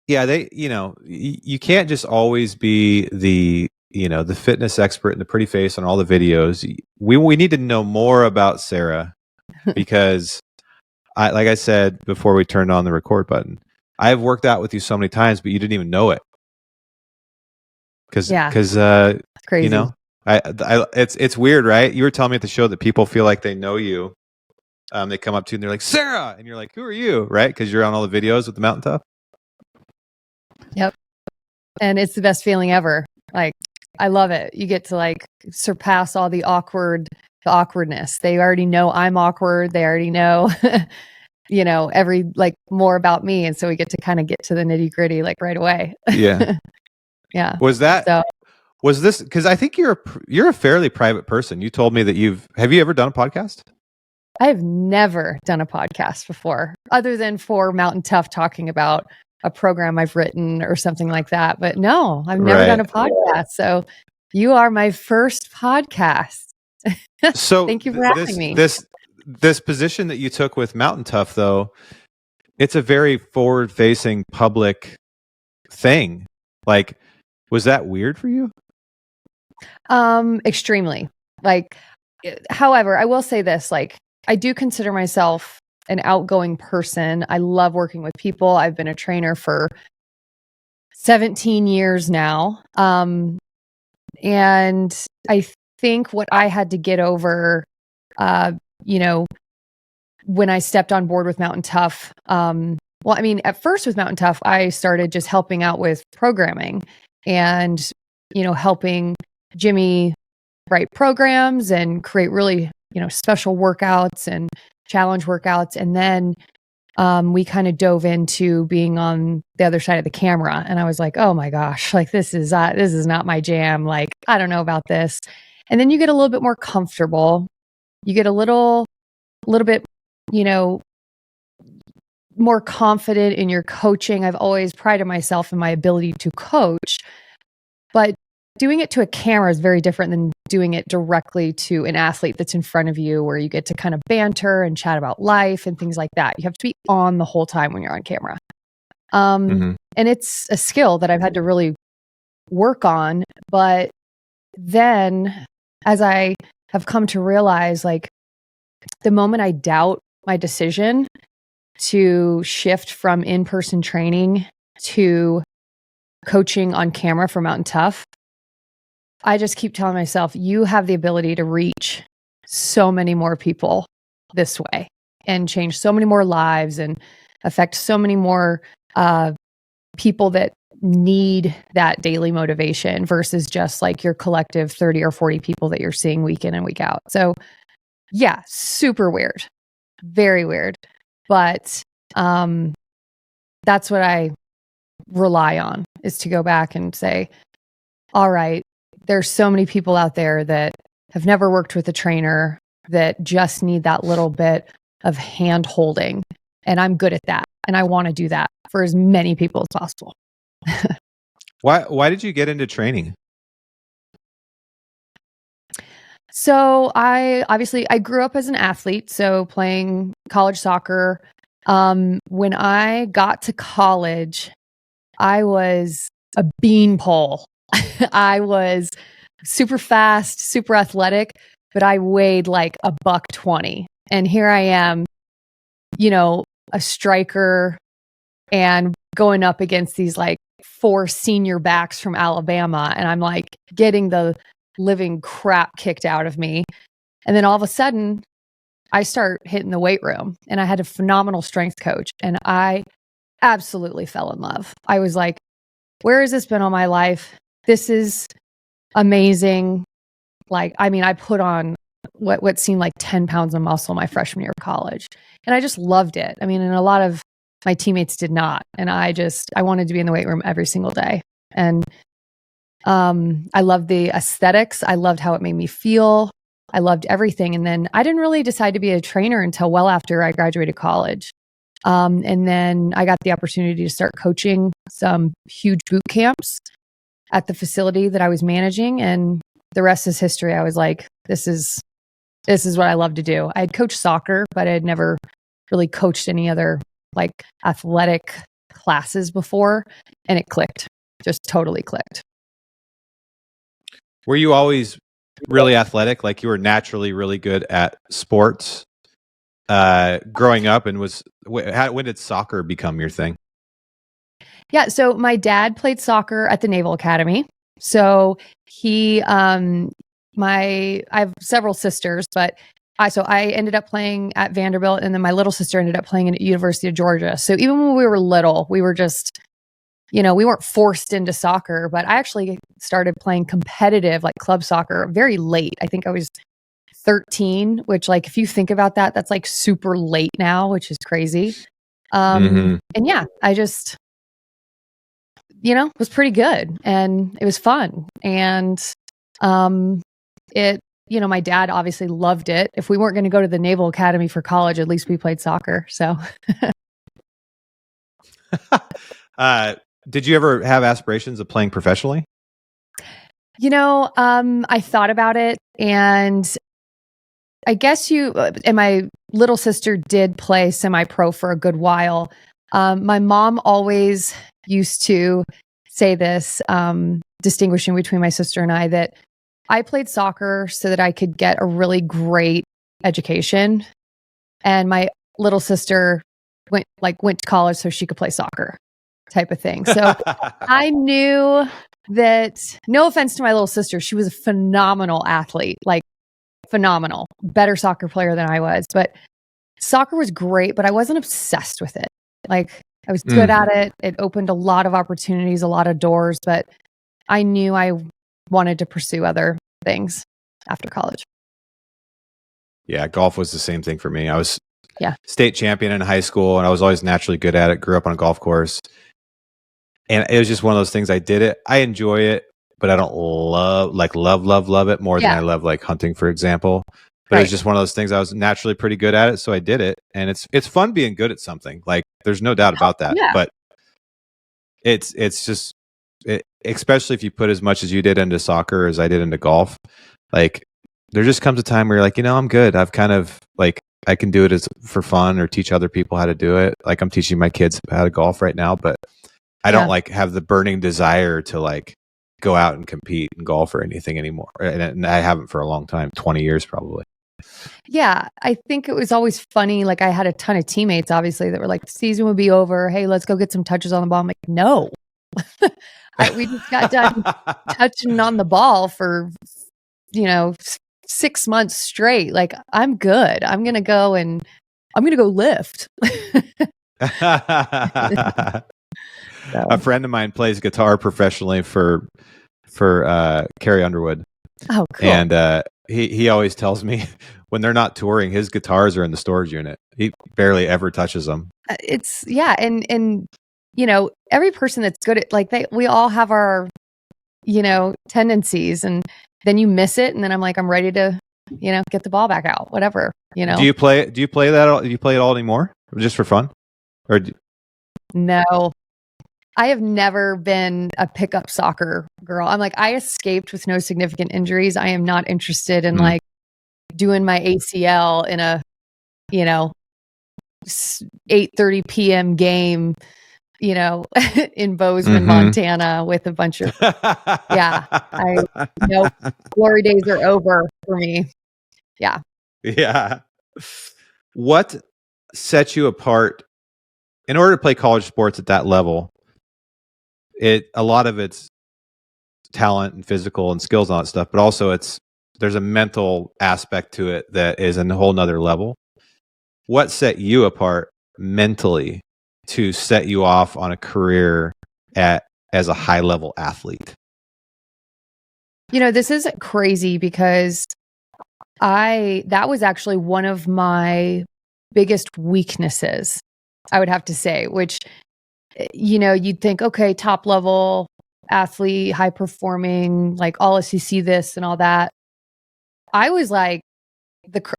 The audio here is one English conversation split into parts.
Yeah, you can't just always be the fitness expert and the pretty face on all the videos. We need to know more about Sarah because like I said before we turned on the record button, I've worked out with you so many times, but you didn't even know it. Because crazy. It's weird, right? You were telling me at the show that people feel like they know you. They come up to you and they're like, Sarah, and you're like, who are you? Right? Because you're on all the videos with the Mountain Tough. Yep. And it's the best feeling ever. Like, I love it. You get to like surpass all the awkwardness. They already know I'm awkward. They already know, every like more about me. And so we get to kind of get to the nitty gritty like right away. Yeah. Yeah. Was this, because I think you're a fairly private person. You told me that have you ever done a podcast? I have never done a podcast before, other than for Mountain Tough talking about a program I've written or something like that. But no, I've never done a podcast. So you are my first podcast. So thank you for having me. This position that you took with Mountain Tough, though, it's a very forward-facing public thing. Like, was that weird for you? Extremely. Like, however, I will say this, like, I do consider myself an outgoing person. I love working with people. I've been a trainer for 17 years now. And I think what I had to get over, when I stepped on board with Mountain Tough, at first with Mountain Tough, I started just helping out with programming and, helping Jimmy write programs and create really, special workouts and challenge workouts. And then we kind of dove into being on the other side of the camera. And I was like, oh my gosh, like this is not my jam. Like, I don't know about this. And then you get a little bit more comfortable. You get a little bit, more confident in your coaching. I've always prided myself in my ability to coach, but doing it to a camera is very different than doing it directly to an athlete that's in front of you, where you get to kind of banter and chat about life and things like that. You have to be on the whole time when you're on camera. And it's a skill that I've had to really work on. But then as I have come to realize, like, the moment I doubt my decision to shift from in-person training to coaching on camera for Mountain Tough, I just keep telling myself, you have the ability to reach so many more people this way and change so many more lives and affect so many more people that need that daily motivation versus just like your collective 30 or 40 people that you're seeing week in and week out. So yeah, super weird, very weird. But that's what I rely on, is to go back and say, all right, there's so many people out there that have never worked with a trainer that just need that little bit of hand holding. And I'm good at that. And I want to do that for as many people as possible. Why did you get into training? So I grew up as an athlete, so playing college soccer. When I got to college, I was a beanpole. I was super fast, super athletic, but I weighed like $120. And here I am, a striker and going up against these like 4 senior backs from Alabama. And I'm like getting the living crap kicked out of me. And then all of a sudden I start hitting the weight room, and I had a phenomenal strength coach, and I absolutely fell in love. I was like, where has this been all my life? This is amazing. Like, I put on what seemed like 10 pounds of muscle my freshman year of college, and I just loved it. And a lot of my teammates did not. And I wanted to be in the weight room every single day. And I loved the aesthetics. I loved how it made me feel. I loved everything. And then I didn't really decide to be a trainer until well after I graduated college. And then I got the opportunity to start coaching some huge boot camps at the facility that I was managing. And the rest is history. I was like, this is this is what I love to do. I had coached soccer, but I had never really coached any other like athletic classes before, and it clicked, just totally clicked. Were you always really athletic? Like you were naturally really good at sports growing up, and when did soccer become your thing? Yeah, so my dad played soccer at the Naval Academy. So he I have several sisters, but I ended up playing at Vanderbilt, and then my little sister ended up playing at University of Georgia. So even when we were little, we were just, we weren't forced into soccer, but I actually started playing competitive like club soccer very late. I think I was 13, which like if you think about that, that's like super late now, which is crazy. And yeah, I just was pretty good, and it was fun. And my dad obviously loved it. If we weren't going to go to the Naval Academy for college, at least we played soccer. So did you ever have aspirations of playing professionally? I thought about it, and I guess and my little sister did play semi-pro for a good while. My mom always used to say this, distinguishing between my sister and I, that I played soccer so that I could get a really great education, and my little sister went to college so she could play soccer, type of thing. So I knew that, no offense to my little sister, she was a phenomenal athlete, like phenomenal, better soccer player than I was, but soccer was great, but I wasn't obsessed with it. Like I was good at it. It opened a lot of opportunities, a lot of doors, but I knew I wanted to pursue other things after college. Yeah, golf was the same thing for me. I was state champion in high school, and I was always naturally good at it. Grew up on a golf course. And it was just one of those things. I did it. I enjoy it, but I don't love it more than I love like hunting, for example. But it was just one of those things. I was naturally pretty good at it, so I did it. And it's fun being good at something. Like there's no doubt about that. Yeah. But it's just, especially if you put as much as you did into soccer as I did into golf, like there just comes a time where you're like, I'm good. I've kind of like, I can do it for fun or teach other people how to do it. Like I'm teaching my kids how to golf right now, but I don't like have the burning desire to like go out and compete in golf or anything anymore. And I haven't for a long time, 20 years probably. Yeah, I think it was always funny. Like I had a ton of teammates, obviously, that were like, the season would be over. Hey, let's go get some touches on the ball. I'm like, no. We just got done touching on the ball for, 6 months straight. Like I'm good. I'm going to go lift. A friend of mine plays guitar professionally for Carrie Underwood. Oh, cool. And he always tells me when they're not touring, his guitars are in the storage unit. He barely ever touches them. And every person that's good at we all have our tendencies, and then you miss it, and then I'm like, I'm ready to get the ball back out, whatever. Do you play that? Do you play it all anymore, just for fun, or no? I have never been a pickup soccer girl. I'm like, I escaped with no significant injuries. I am not interested in like doing my ACL in a 8:30 p.m. game, in Bozeman, Montana, with a bunch of glory days are over for me. Yeah. What sets you apart in order to play college sports at that level? A lot of it's talent and physical and skills and all that stuff, but also there's a mental aspect to it that is a whole nother level. What set you apart mentally to set you off on a career as a high level athlete? This is crazy because that was actually one of my biggest weaknesses, I would have to say, which, you'd think, okay, top level athlete, high performing, like all SEC this and all that. I was like,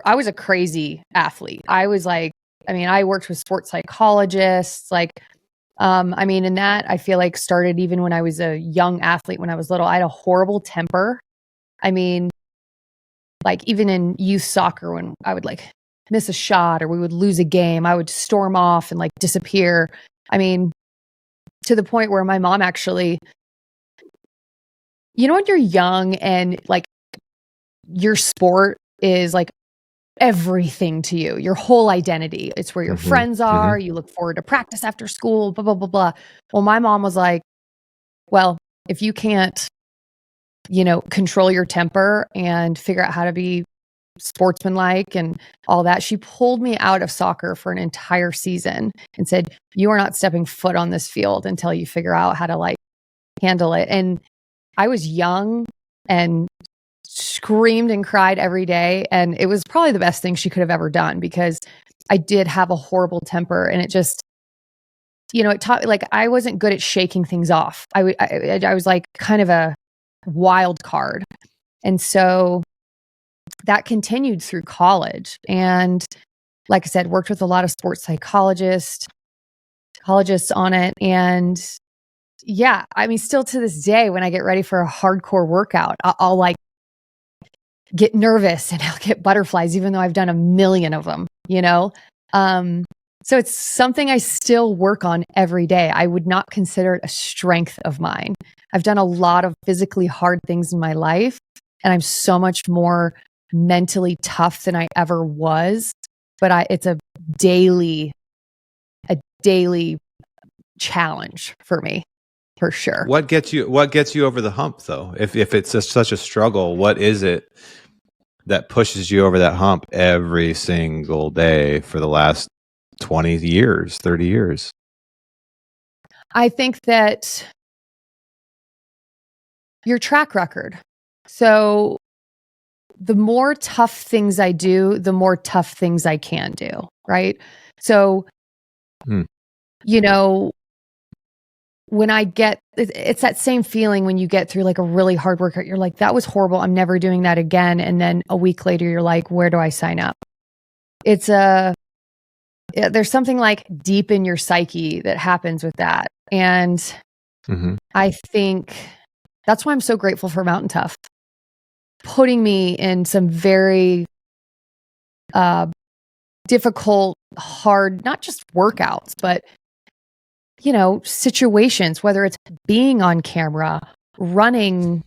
I was a crazy athlete. I was like, I worked with sports psychologists, and that I feel like started even when I was a young athlete. When I was little, I had a horrible temper. like even in youth soccer, when I would like miss a shot or we would lose a game, I would storm off and like disappear. I mean, to the point where my mom actually, you know, when you're young and like your sport is like everything to you, your whole identity. It's where your friends are. You look forward to practice after school, blah, blah, blah, blah. Well, my mom was like, well, if you can't, you know, control your temper and figure out how to be sportsmanlike and all that, she pulled me out of soccer for an entire season and said, you are not stepping foot on this field until you figure out how to like handle it. And I was young and screamed and cried every day. And it was probably the best thing she could have ever done, because I did have a horrible temper, and it just, you know, it taught, like, I wasn't good at shaking things off. I was like kind of a wild card. And so that continued through college. And like I said, worked with a lot of sports psychologists on it. And yeah, I mean, still to this day, when I get ready for a hardcore workout, I'll like get nervous and I'll get butterflies, even though I've done a million of them, you know? So it's something I still work on every day. I would not consider it a strength of mine. I've done a lot of physically hard things in my life, and I'm so much more mentally tough than I ever was. But it's a daily challenge for me, for sure. What gets you over the hump, though? If it's such a struggle, what is it that pushes you over that hump every single day for the last 20 years, 30 years? I think that your track record. So the more tough things I do, the more tough things I can do, right? So, you know, when I get, it's that same feeling when you get through like a really hard workout, you're like, that was horrible, I'm never doing that again. And then a week later, you're like, where do I sign up? There's something like deep in your psyche that happens with that. And I think that's why I'm so grateful for Mountain Tough, putting me in some very difficult, hard, not just workouts, but, you know, situations, whether it's being on camera, running,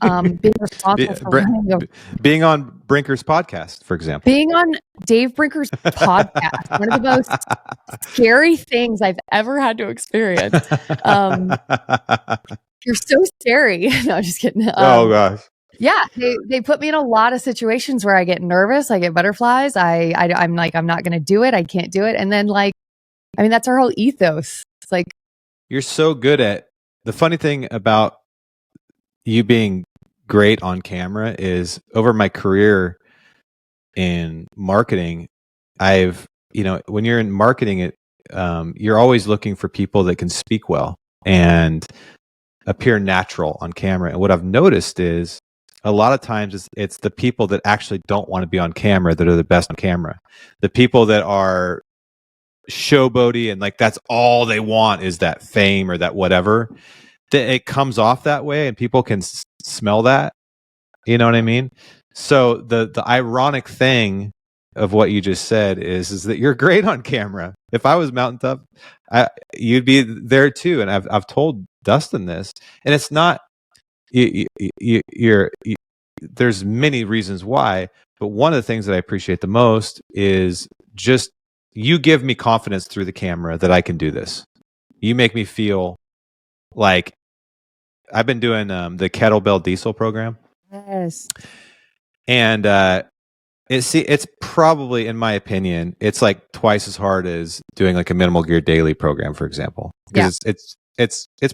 being responsible for running being on Brinker's podcast, for example. Being on Dave Brinker's podcast, one of the most scary things I've ever had to experience. You're so scary. No, I'm just kidding. Oh gosh. Yeah, they put me in a lot of situations where I get nervous, I get butterflies. I'm like, I'm not going to do it. I can't do it. And then like, I mean, that's our whole ethos. It's like, you're so good at, the funny thing about you being great on camera is, over my career in marketing, I've, you know, when you're in marketing, you're always looking for people that can speak well and appear natural on camera. And what I've noticed is, a lot of times it's the people that actually don't want to be on camera that are the best on camera. The people that are showboaty and like that's all they want is that fame or that whatever, it comes off that way, and people can smell that. You know what I mean? So the ironic thing of what you just said is that you're great on camera. If I was Mountain Tough, you'd be there too. And I've told Dustin this, and it's not, there's many reasons why, but one of the things that I appreciate the most is just, you give me confidence through the camera that I can do this. You make me feel like, I've been doing the kettlebell diesel program. yes. And it's probably, in my opinion, it's like twice as hard as doing like a minimal gear daily program, for example. Because it's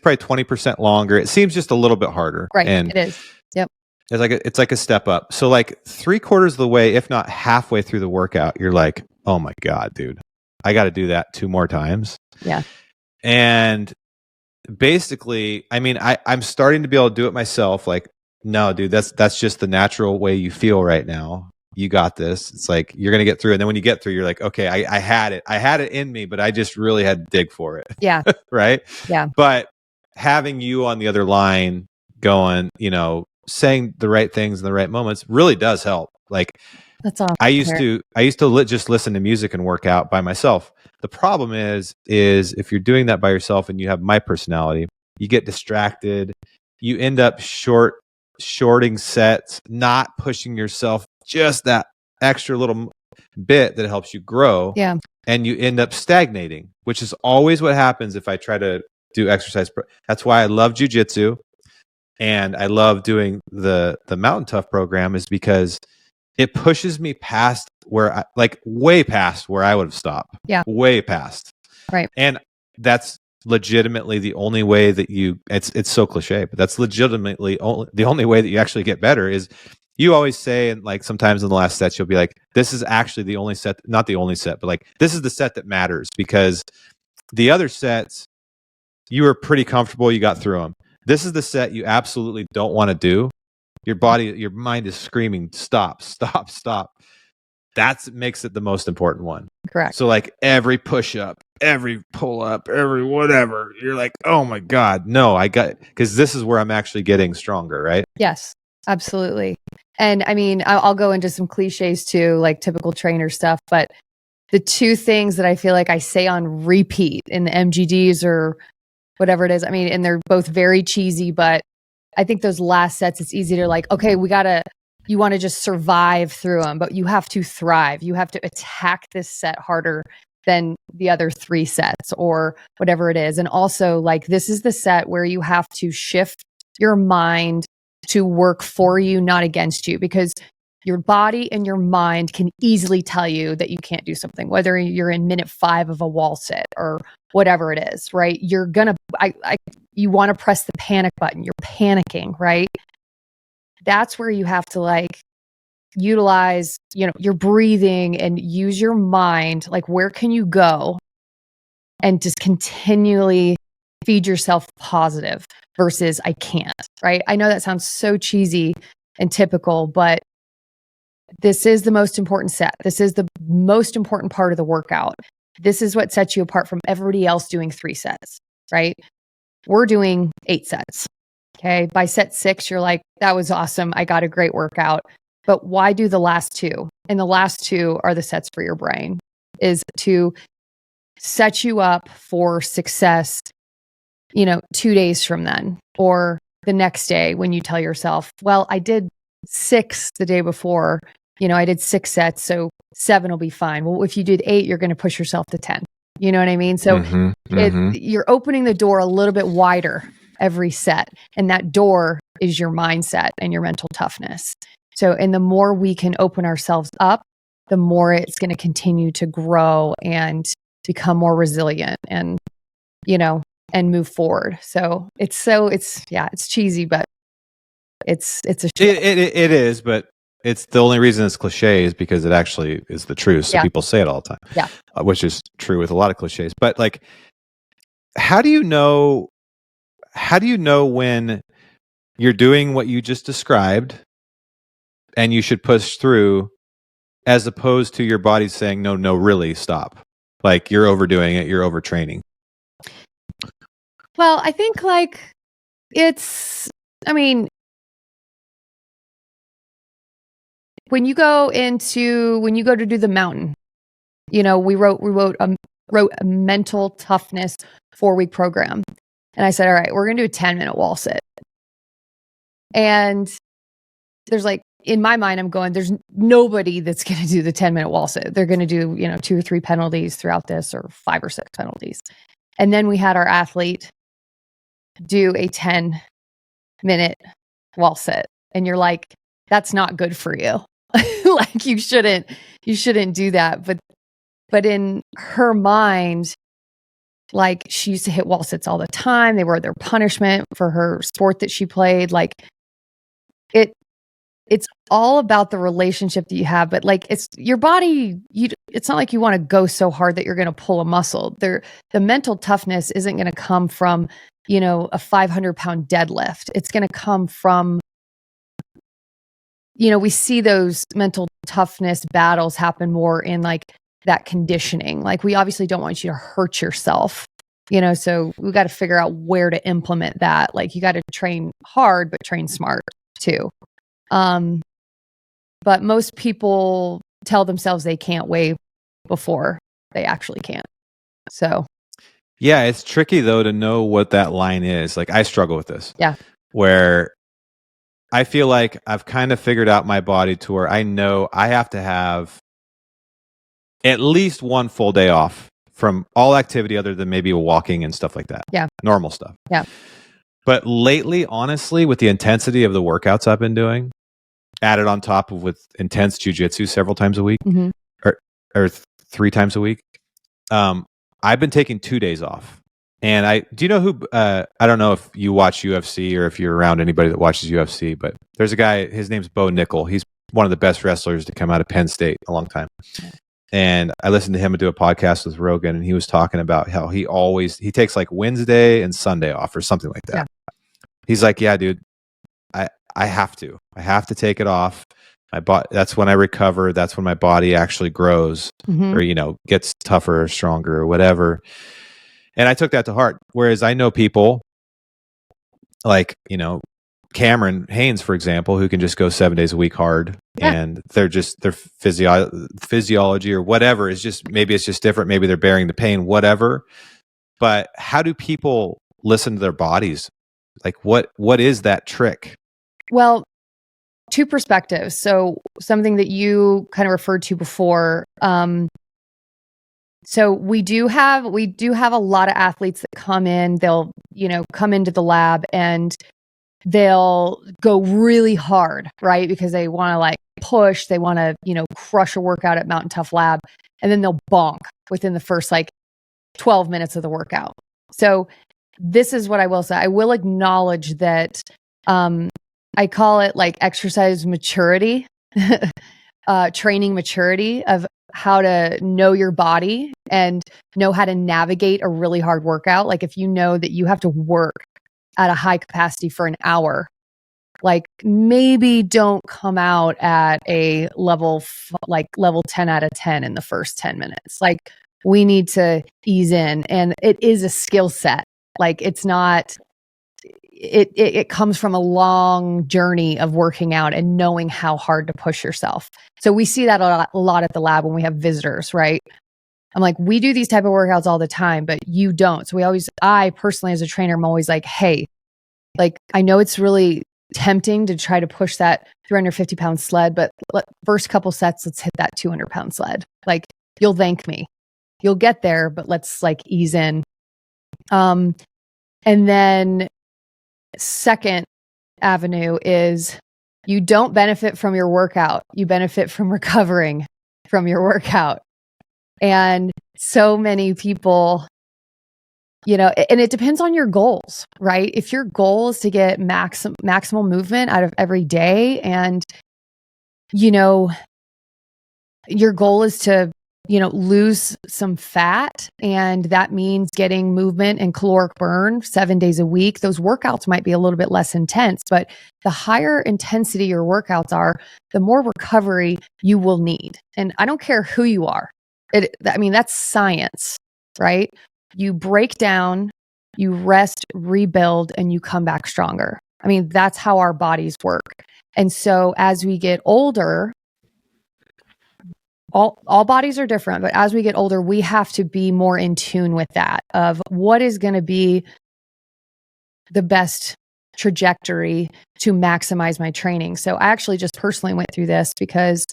probably 20% longer. It seems just a little bit harder. Right. And it is. Yep. It's like a step up. So like 3/4 of the way, if not halfway through the workout, you're like, oh my God, dude, I got to do that 2 more times. Yeah. And basically, I mean, I'm starting to be able to do it myself. Like, no, dude, that's just the natural way you feel right now. You got this. It's like, you're going to get through. And then when you get through, you're like, okay, I had it in me, but I just really had to dig for it. Yeah. Right. Yeah. But having you on the other line going, you know, saying the right things in the right moments really does help. Like That's awesome. I used to just listen to music and work out by myself. The problem is if you're doing that by yourself and you have my personality, you get distracted. You end up shorting sets, not pushing yourself just that extra little bit that helps you grow. Yeah. And you end up stagnating, which is always what happens if I try to do exercise. That's why I love jujitsu and I love doing the Mountain Tough program, is because it pushes me past where way past where I would have stopped. Yeah. Way past. Right. And that's legitimately the only way that it's so cliche, but that's legitimately the only way that you actually get better. Is you always say, and like sometimes in the last sets, you'll be like, this is actually the only set, not the only set, but like, this is the set that matters, because the other sets, you were pretty comfortable. You got through them. This is the set you absolutely don't want to do. Your mind is screaming, stop, stop, stop. That makes it the most important one. Correct. So like every push up, every pull up, every whatever, you're like, oh my God, no, because this is where I'm actually getting stronger, right? Yes, absolutely. And I mean, I'll go into some cliches too, like typical trainer stuff, but the two things that I feel like I say on repeat in the MGDs or whatever it is, I mean, and they're both very cheesy, but I think those last sets, it's easy to like, okay, you want to just survive through them, but you have to thrive. You have to attack this set harder than the other 3 sets or whatever it is. And also, like, this is the set where you have to shift your mind to work for you, not against you, because your body and your mind can easily tell you that you can't do something, whether you're in minute 5 of a wall sit or whatever it is, right? You're gonna, you want to press the panic button. You're panicking, right? That's where you have to like utilize, your breathing and use your mind. Like, where can you go and just continually feed yourself positive versus I can't, right? I know that sounds so cheesy and typical, but this is the most important set. This is the most important part of the workout. This is what sets you apart from everybody else doing 3 sets, right? We're doing 8 sets. Okay. By set 6, you're like, that was awesome. I got a great workout. But why do the last 2? And the last 2 are the sets for your brain, is to set you up for success, 2 days from then, or the next day when you tell yourself, well, I did 6 the day before, I did 6 sets, so 7 will be fine. Well, if you did 8, you're going to push yourself to 10. You know what I mean? So you're opening the door a little bit wider every set. And that door is your mindset and your mental toughness. So, and the more we can open ourselves up, the more it's going to continue to grow and become more resilient and, and move forward. So it's cheesy, but it's a it is, but it's the only reason it's cliche is because it actually is the truth. So people say it all the time, which is true with a lot of cliches. But like, how do you know when you're doing what you just described and you should push through, as opposed to your body saying, no, really stop. Like, you're overdoing it. You're overtraining. Well, I think like when you go to do the mountain, we wrote a mental toughness 4-week program. And I said, all right, we're going to do a 10-minute wall sit. And there's like, in my mind, I'm going, there's nobody that's going to do the 10-minute wall sit. They're going to do, 2 or 3 penalties throughout this, or 5 or 6 penalties. And then we had our athlete do a 10-minute wall sit. And you're like, that's not good for you. Like, you shouldn't do that. But in her mind, like, she used to hit wall sits all the time. They were their punishment for her sport that she played. Like, it's all about the relationship that you have, but like, it's your body. It's not like you want to go so hard that you're going to pull a muscle. The mental toughness isn't going to come from, a 500-pound deadlift. It's going to come from, we see those mental toughness battles happen more in like that conditioning. Like, we obviously don't want you to hurt yourself, so we got to figure out where to implement that. Like, you got to train hard, but train smart too. but most people tell themselves they can't weigh before they actually can't. So yeah, it's tricky though to know what that line is. Like I struggle with this. Yeah. Where I feel like I've kind of figured out my body to where I know I have to have at least one full day off from all activity other than maybe walking and stuff like that. Yeah. Normal stuff. Yeah. But lately, honestly, with the intensity of the workouts I've been doing, added on top of with intense jujitsu several times a week Mhm. or 3 times a week, I've been taking 2 days off. And do you know who, I don't know if you watch UFC or if you're around anybody that watches UFC, but there's a guy, his name's Bo Nickel. He's one of the best wrestlers to come out of Penn State a long time. And I listened to him do a podcast with Rogan, and he was talking about how he takes like Wednesday and Sunday off or something like that. Yeah. He's like, yeah, dude, I have to take it off. That's when I recover. That's when my body actually grows or, gets tougher or stronger or whatever. And I took that to heart. Whereas I know people like, Cameron Haynes, for example, who can just go 7 days a week hard, and their physiology or whatever is just, maybe it's just different. Maybe they're bearing the pain, whatever. But how do people listen to their bodies? Like what is that trick? Well, 2 perspectives. So something that you kind of referred to before. So we do have a lot of athletes that come in, they'll, come into the lab and they'll go really hard, right? Because they want to like push, they want to, crush a workout at MTN Tough Lab, and then they'll bonk within the first like 12 minutes of the workout. So this is what I will say. I will acknowledge that I call it like exercise maturity, training maturity of how to know your body and know how to navigate a really hard workout. Like if you know that you have to work at a high capacity for an hour, like maybe don't come out at a level 10 out of 10 in the first 10 minutes. Like we need to ease in, and it is a skill set. Like it's not, it comes from a long journey of working out and knowing how hard to push yourself. So we see that a lot at the lab when we have visitors, right? I'm like, we do these type of workouts all the time, but you don't. So I personally as a trainer, I'm always like, hey, like I know it's really tempting to try to push that 350-pound sled, but first couple sets, let's hit that 200-pound sled. Like you'll thank me. You'll get there, but let's like ease in. And then second avenue is you don't benefit from your workout. You benefit from recovering from your workout. And so many people, and it depends on your goals, right? If your goal is to get maximal movement out of every day, and, your goal is to, lose some fat, and that means getting movement and caloric burn 7 days a week, those workouts might be a little bit less intense, but the higher intensity your workouts are, the more recovery you will need. And I don't care who you are. That's science, right? You break down, you rest, rebuild, and you come back stronger. That's how our bodies work. And so as we get older, all bodies are different, but as we get older, we have to be more in tune with that of what is going to be the best trajectory to maximize my training. So I actually just personally went through this because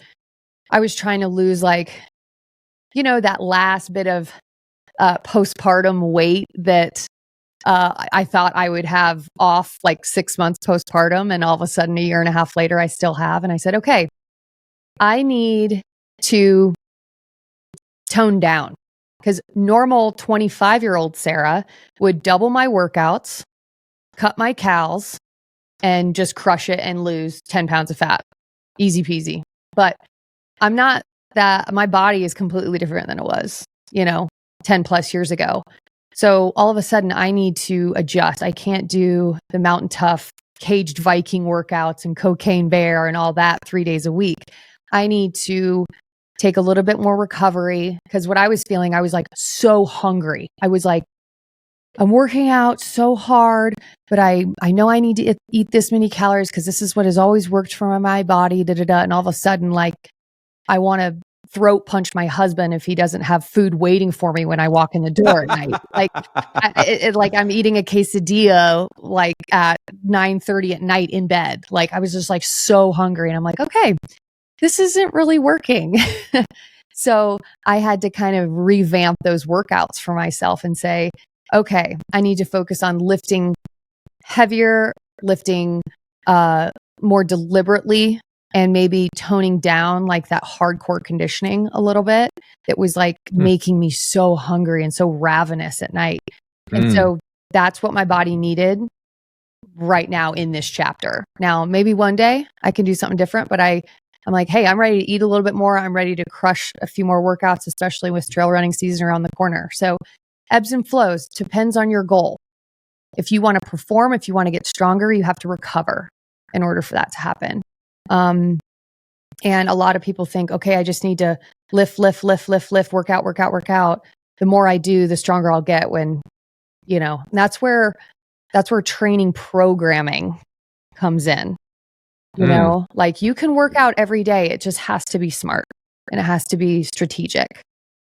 I was trying to lose that last bit of postpartum weight that I thought I would have off like 6 months postpartum, and all of a sudden a year and a half later I still have. And I said, okay, I need to tone down, because normal 25-year-old Sarah would double my workouts, cut my cals, and just crush it and lose 10 pounds of fat. Easy peasy. But I'm not that. My body is completely different than it was, 10 plus years ago. So all of a sudden I need to adjust. I can't do the MTN Tough caged Viking workouts and cocaine bear and all that 3 days a week. I need to take a little bit more recovery, because what I was feeling, I was like so hungry. I was like I'm working out so hard, but I know I need to eat this many calories because this is what has always worked for my body, and all of a sudden, like, I want to throat punch my husband if he doesn't have food waiting for me when I walk in the door at night. Like, like I'm eating a quesadilla like at 9:30 at night in bed. Like, I was just like so hungry, and I'm like, okay, this isn't really working. So I had to kind of revamp those workouts for myself and say, okay, I need to focus on lifting heavier, lifting more deliberately, and maybe toning down like that hardcore conditioning a little bit. It was like making me so hungry and so ravenous at night. And so that's what my body needed right now in this chapter. Now, maybe one day I can do something different, but I'm like, hey, I'm ready to eat a little bit more. I'm ready to crush a few more workouts, especially with trail running season around the corner. So ebbs and flows, depends on your goal. If you want to perform, if you want to get stronger, you have to recover in order for that to happen. And a lot of people think, okay, I just need to lift, work out. The more I do, the stronger I'll get when, that's where training programming comes in. You know, like you can work out every day. It just has to be smart and it has to be strategic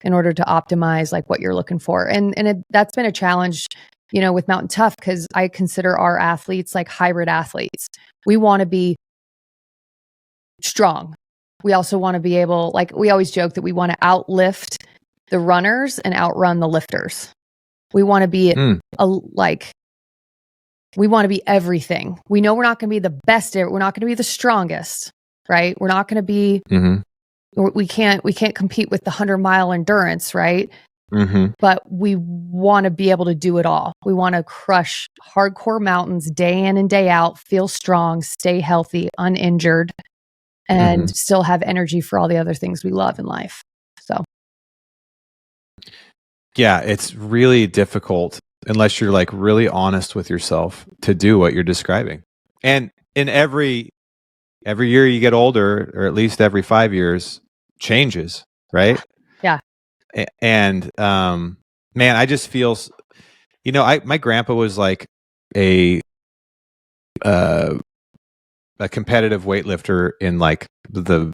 in order to optimize like what you're looking for. And that's been a challenge, with Mountain Tough, because I consider our athletes like hybrid athletes. We want to be strong. We also want to be able, like we always joke that we want to outlift the runners and outrun the lifters. We want to be we want to be everything. We know we're not going to be the best. We're not going to be the strongest, right? We're not going to be, we can't compete with the 100-mile endurance, right? But we want to be able to do it all. We want to crush hardcore mountains day in and day out, feel strong, stay healthy, uninjured, and still have energy for all the other things we love in life. So. Yeah, it's really difficult unless you're like really honest with yourself to do what you're describing. And in every year you get older, or at least every 5 years, changes, right? Yeah. And man, I just feel, my grandpa was like a competitive weightlifter in like the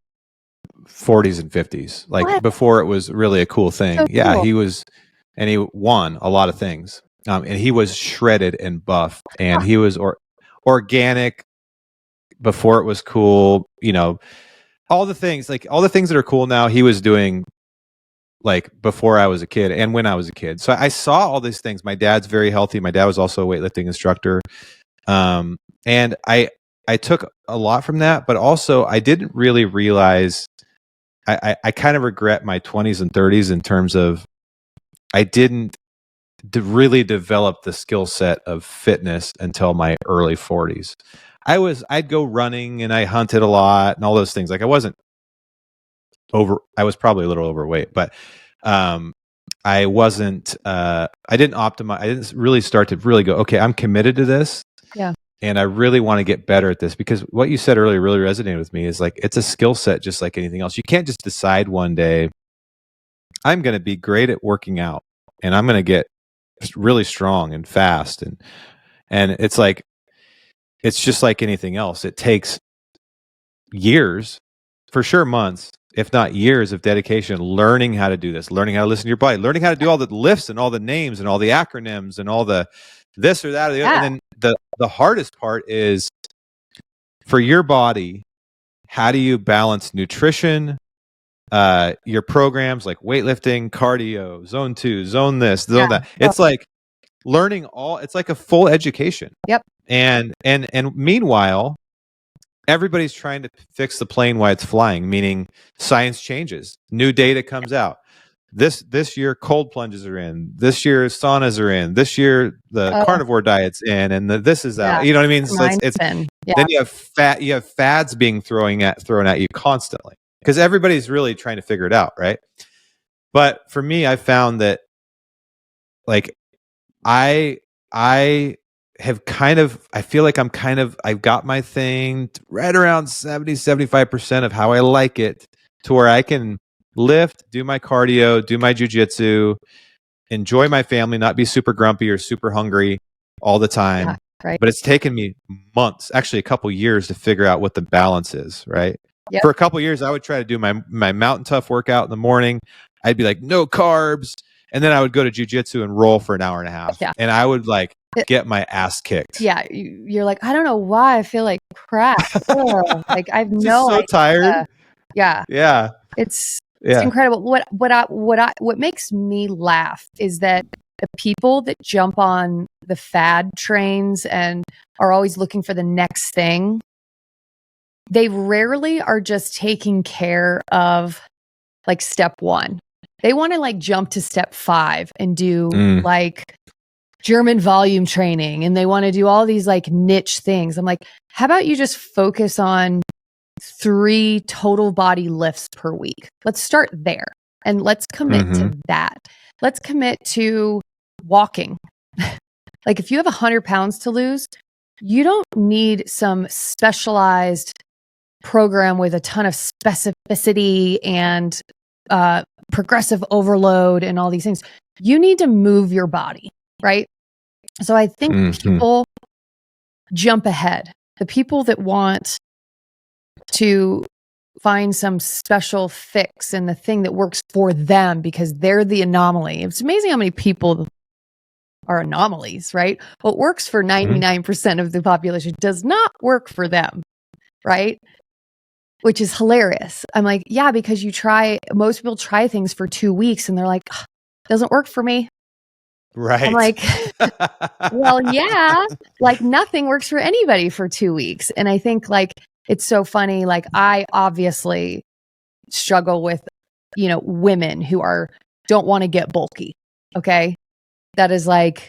40s and 50s, like what? Before it was really a cool thing. So yeah, cool. he was, and he won a lot of things. And he was shredded and buff, and he was organic before it was cool. All the things that are cool now, he was doing like before I was a kid and when I was a kid. So I saw all these things. My dad's very healthy. My dad was also a weightlifting instructor. And I took a lot from that, but also I didn't really realize, I kind of regret my 20s and 30s in terms of I didn't really develop the skill set of fitness until my early 40s. I'd go running and I hunted a lot and all those things. Like I was probably a little overweight, but I wasn't, I didn't optimize. I didn't really start to really go, okay, I'm committed to this. Yeah. And I really want to get better at this, because what you said earlier really resonated with me, is like, it's a skill set just like anything else. You can't just decide one day, I'm going to be great at working out and I'm going to get really strong and fast. And it's like, it's just like anything else. It takes years, for sure months, if not years of dedication, learning how to do this, learning how to listen to your body, learning how to do all the lifts and all the names and all the acronyms and all the this or that or the other. And then the hardest part is for your body, how do you balance nutrition, your programs like weightlifting, cardio, zone 2, zone this, zone that. It's like learning it's like a full education. Yep. And meanwhile, everybody's trying to fix the plane while it's flying, meaning science changes. New data comes out. This year, cold plunges are in. This year, saunas are in. This year, the carnivore diet's in, and this is out. You know what I mean? So then you have fads being thrown at you constantly, because everybody's really trying to figure it out, right? But for me, I found that like I feel like I've got my thing right around 70-75% of how I like it, to where I can lift, do my cardio, do my jujitsu, enjoy my family, not be super grumpy or super hungry all the time. Yeah, right. But it's taken me months, actually a couple years, to figure out what the balance is, right? Yep. For a couple years, I would try to do my Mountain Tough workout in the morning. I'd be like, no carbs. And then I would go to jujitsu and roll for an hour and a half. Yeah. And I would like get my ass kicked. Yeah. You're like, I don't know why I feel like crap. Like I've Just no so idea. tired. Yeah. Yeah. It's Yeah. incredible. What makes me laugh is that the people that jump on the fad trains and are always looking for the next thing, they rarely are just taking care of like step 1. They want to like jump to step 5 and do like German volume training, and they want to do all these like niche things. I'm like, how about you just focus on 3 total body lifts per week? Let's start there and let's commit to that. Let's commit to walking. Like if you have 100 pounds to lose, you don't need some specialized program with a ton of specificity and progressive overload and all these things. You need to move your body, right? So I think people jump ahead. The people that want to find some special fix and the thing that works for them because they're the anomaly. It's amazing how many people are anomalies, right? What works for 99% of the population does not work for them, right? Which is hilarious. I'm like, yeah, because most people try things for 2 weeks and they're like, doesn't work for me. Right. I'm like, well, yeah, like nothing works for anybody for 2 weeks. And I think like, it's so funny. Like I obviously struggle with, women who don't want to get bulky. Okay. That is like,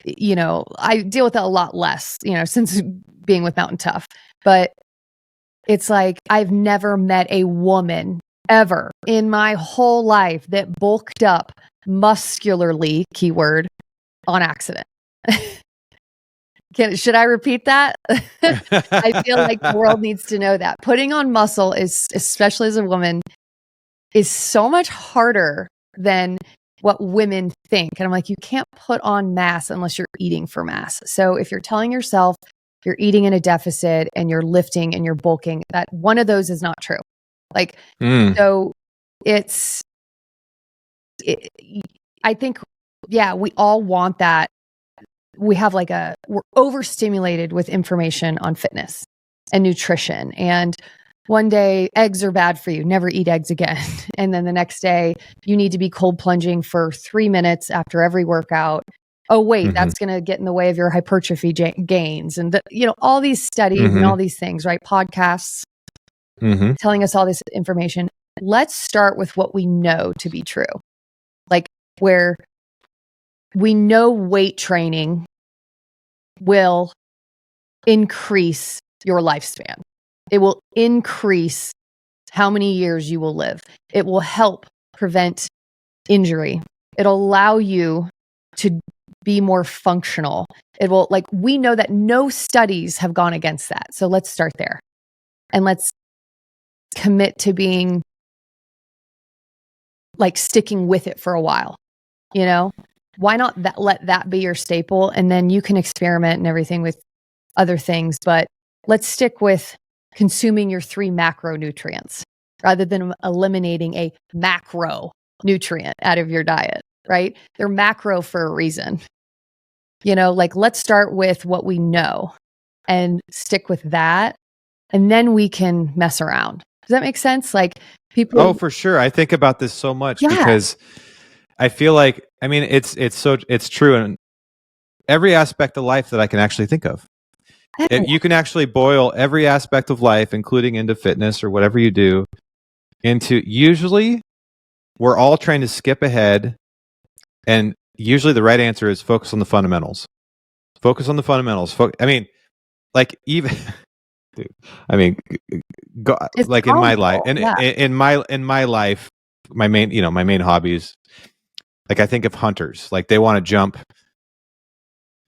I deal with it a lot less, since being with Mountain Tough, but it's like, I've never met a woman ever in my whole life that bulked up muscularly, keyword, on accident. Should I repeat that? I feel like the world needs to know that putting on muscle is, especially as a woman, is so much harder than what women think. And I'm like, you can't put on mass unless you're eating for mass. So if you're telling yourself you're eating in a deficit and you're lifting and you're bulking, that one of those is not true. Like, so I think, yeah, we all want that. We have we're overstimulated with information on fitness and nutrition. And one day eggs are bad for you, never eat eggs again. And then the next day you need to be cold plunging for 3 minutes after every workout. Oh, wait, that's going to get in the way of your hypertrophy gains. And all these studies and all these things, right? Podcasts telling us all this information. Let's start with what we know to be true. Like where we know weight training will increase your lifespan. It will increase how many years you will live. It will help prevent injury. It'll allow you to be more functional. It will, we know that no studies have gone against that. So let's start there. And let's commit to being sticking with it for a while. Why not let that be your staple? And then you can experiment and everything with other things, but let's stick with consuming your 3 macronutrients rather than eliminating a macro nutrient out of your diet, right? They're macro for a reason. Let's start with what we know and stick with that. And then we can mess around. Does that make sense? People. Oh, for sure. I think about this so much because I feel like, it's true in every aspect of life that I can actually think of. You can actually boil every aspect of life, including into fitness or whatever you do, into usually we're all trying to skip ahead. And usually the right answer is focus on the fundamentals. Focus on the fundamentals. In my life, in my life, my main hobbies, I think of hunters, they want to jump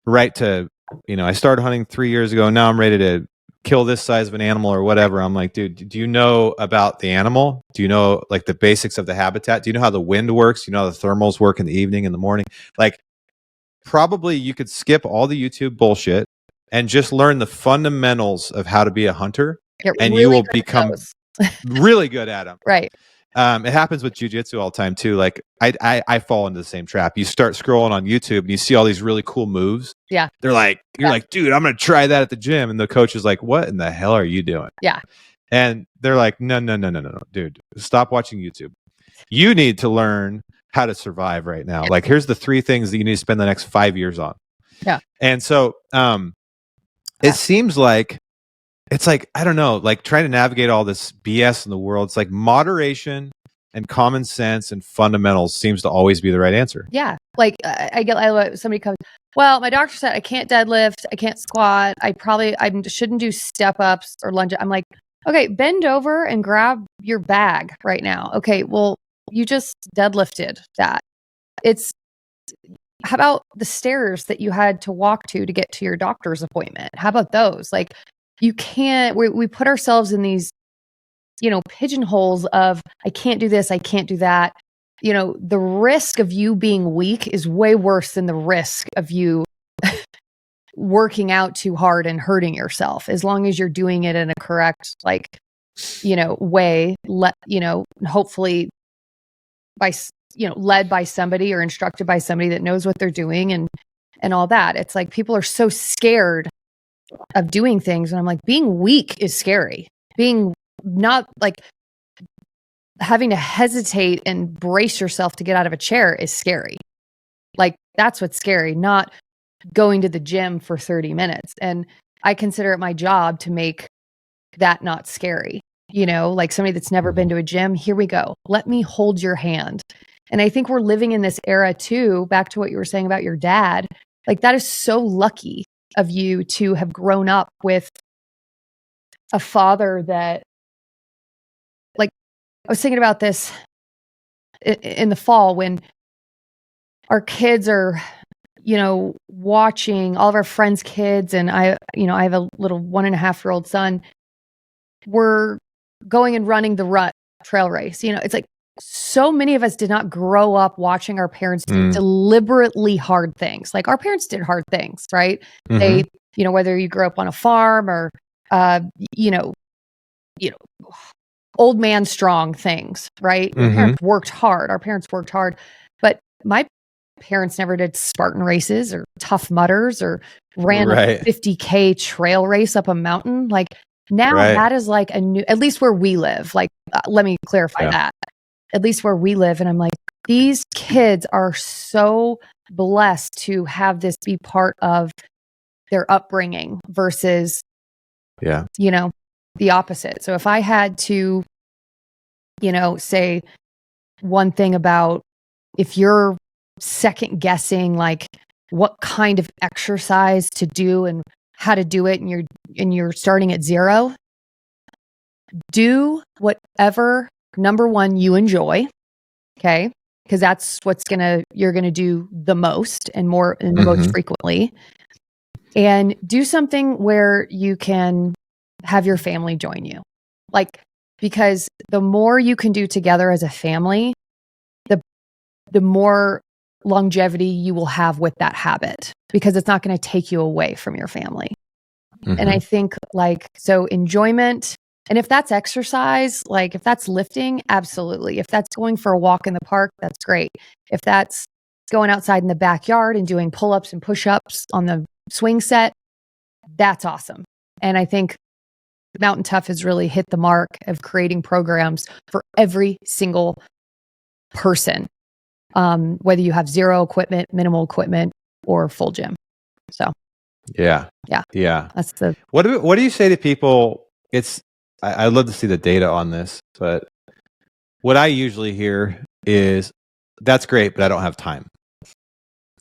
right to, I started hunting 3 years ago. Now I'm ready to kill this size of an animal or whatever. I'm like, dude, do you know about the animal? Do you know like the basics of the habitat? Do you know how the wind works? Do you know how the thermals work in the evening and the morning? Like, probably you could skip all the YouTube bullshit and just learn the fundamentals of how to be a hunter, and you will become really good at them. Right. It happens with jujitsu all the time too. Like I fall into the same trap. You start scrolling on YouTube and you see all these really cool moves. Yeah. You're like, dude, I'm going to try that at the gym. And the coach is like, what in the hell are you doing? Yeah. And they're like, no, dude, stop watching YouTube. You need to learn how to survive right now. Like, here's the 3 things that you need to spend the next 5 years on. Yeah. And so, it seems like, it's like, I don't know, like trying to navigate all this BS in the world. It's like moderation and common sense and fundamentals seems to always be the right answer. Yeah. Like I somebody comes, well, my doctor said I can't deadlift, I can't squat, I shouldn't do step ups or lunge. I'm like, okay, bend over and grab your bag right now. Okay, well, you just deadlifted that. How about the stairs that you had to walk to get to your doctor's appointment? How about those? Like, you can't, we put ourselves in these, pigeonholes of, I can't do this, I can't do that. The risk of you being weak is way worse than the risk of you working out too hard and hurting yourself, as long as you're doing it in a correct, way, hopefully by, led by somebody or instructed by somebody that knows what they're doing and all that. It's like people are so scared of doing things. And I'm like, being weak is scary. Being not like having to hesitate and brace yourself to get out of a chair is scary. Like, that's what's scary, not going to the gym for 30 minutes. And I consider it my job to make that not scary. Like somebody that's never been to a gym, here we go. Let me hold your hand. And I think we're living in this era too, back to what you were saying about your dad. Like, that is so lucky of you to have grown up with a father that, like, I was thinking about this in the fall when our kids are, watching all of our friends' kids. And I have a little 1.5-year-old son. We're going and running the rut trail race. It's like, so many of us did not grow up watching our parents do deliberately hard things. Like, our parents did hard things, right? They, whether you grew up on a farm or, old man strong things, right? Your parents worked hard. Our parents worked hard. But my parents never did Spartan races or Tough Mudders or ran a 50K trail race up a mountain. Like, now that is like a new, at least where we live. Like, let me clarify that. At least where we live. And I'm like, these kids are so blessed to have this be part of their upbringing versus, the opposite. So if I had to, say one thing about, if you're second guessing, like, what kind of exercise to do and how to do it, and you're starting at 0, do whatever, number one, you enjoy. Okay. Because that's you're going to do the most and more and the most frequently. And do something where you can have your family join you. Like, because the more you can do together as a family, the more longevity you will have with that habit, because it's not going to take you away from your family. And I think, like, so enjoyment. And if that's exercise, like if that's lifting, absolutely. If that's going for a walk in the park, that's great. If that's going outside in the backyard and doing pull-ups and push-ups on the swing set, that's awesome. And I think Mountain Tough has really hit the mark of creating programs for every single person, whether you have 0 equipment, minimal equipment, or full gym. So yeah. That's what do you say to people? I'd love to see the data on this, but what I usually hear is, that's great, but I don't have time.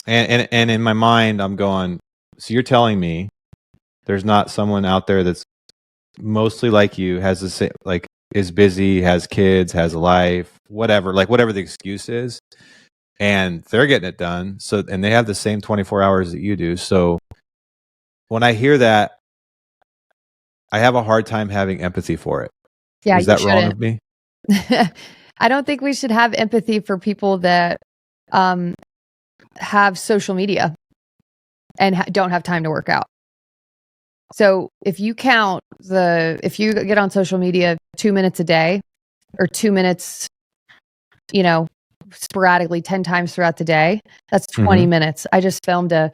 And in my mind, I'm going, so you're telling me there's not someone out there that's mostly like you, has the same, like, is busy, has kids, has a life, whatever the excuse is, and they're getting it done. So, and they have the same 24 hours that you do. So when I hear that, I have a hard time having empathy for it. Yeah, Is that wrong of me? I don't think we should have empathy for people that have social media and don't have time to work out. So if you count if you get on social media 2 minutes a day or 2 minutes, sporadically 10 times throughout the day, that's 20 minutes. I just filmed a